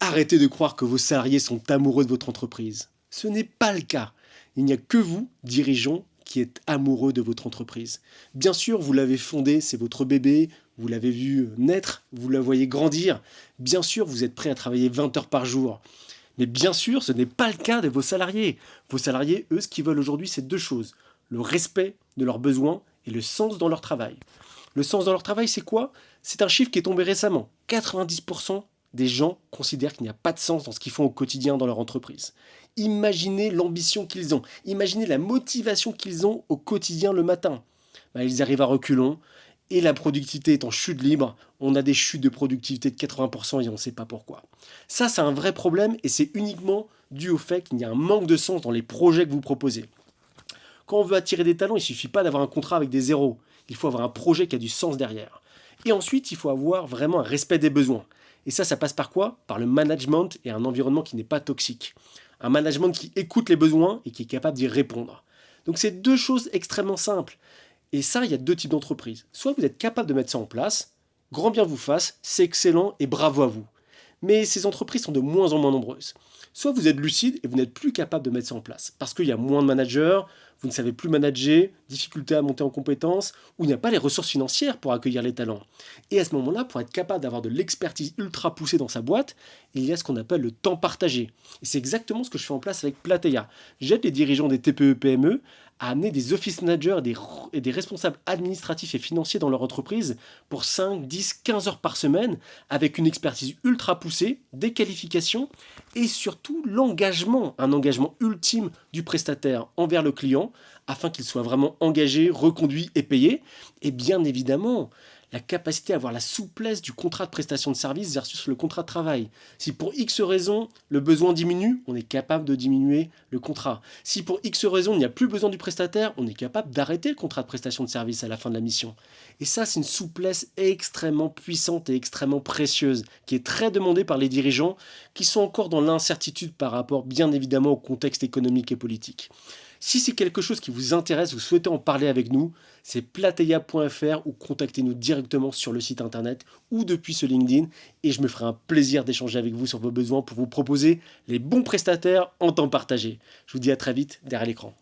Arrêtez de croire que vos salariés sont amoureux de votre entreprise. Ce n'est pas le cas. Il n'y a que vous, dirigeants, qui êtes amoureux de votre entreprise. Bien sûr, vous l'avez fondée, c'est votre bébé, vous l'avez vu naître, vous la voyez grandir. Bien sûr, vous êtes prêt à travailler 20 heures par jour. Mais bien sûr, ce n'est pas le cas de vos salariés. Vos salariés, eux, ce qu'ils veulent aujourd'hui, c'est deux choses. Le respect de leurs besoins et le sens dans leur travail. Le sens dans leur travail, c'est quoi? C'est un chiffre qui est tombé récemment. 90% des gens considèrent qu'il n'y a pas de sens dans ce qu'ils font au quotidien dans leur entreprise. Imaginez l'ambition qu'ils ont. Imaginez la motivation qu'ils ont au quotidien le matin. Ils arrivent à reculons et la productivité est en chute libre. On a des chutes de productivité de 80% et on ne sait pas pourquoi. Ça, c'est un vrai problème et c'est uniquement dû au fait qu'il y a un manque de sens dans les projets que vous proposez. Quand on veut attirer des talents, il ne suffit pas d'avoir un contrat avec des zéros. Il faut avoir un projet qui a du sens derrière. Et ensuite, il faut avoir vraiment un respect des besoins. Et ça passe par quoi? Par le management et un environnement qui n'est pas toxique. Un management qui écoute les besoins et qui est capable d'y répondre. Donc c'est deux choses extrêmement simples. Et ça, il y a deux types d'entreprises. Soit vous êtes capable de mettre ça en place, grand bien vous fasse, c'est excellent et bravo à vous. Mais ces entreprises sont de moins en moins nombreuses. Soit vous êtes lucide et vous n'êtes plus capable de mettre ça en place, parce qu'il y a moins de managers, vous ne savez plus manager, difficulté à monter en compétences, ou il n'y a pas les ressources financières pour accueillir les talents. Et à ce moment-là, pour être capable d'avoir de l'expertise ultra poussée dans sa boîte, il y a ce qu'on appelle le temps partagé. Et c'est exactement ce que je fais en place avec Plateia. J'aide les dirigeants des TPE-PME à amener des office managers et des responsables administratifs et financiers dans leur entreprise pour 5, 10, 15 heures par semaine, avec une expertise ultra poussée, des qualifications et surtout l'engagement, un engagement ultime du prestataire envers le client, afin qu'il soit vraiment engagé, reconduit et payé. Et bien évidemment, la capacité à avoir la souplesse du contrat de prestation de service versus le contrat de travail. Si pour X raison, le besoin diminue, on est capable de diminuer le contrat. Si pour X raison, il n'y a plus besoin du prestataire, on est capable d'arrêter le contrat de prestation de service à la fin de la mission. Et ça, c'est une souplesse extrêmement puissante et extrêmement précieuse, qui est très demandée par les dirigeants, qui sont encore dans l'incertitude par rapport, bien évidemment, au contexte économique et politique. Si c'est quelque chose qui vous intéresse, vous souhaitez en parler avec nous, c'est plateia.fr ou contactez-nous directement sur le site internet ou depuis ce LinkedIn et je me ferai un plaisir d'échanger avec vous sur vos besoins pour vous proposer les bons prestataires en temps partagé. Je vous dis à très vite derrière l'écran.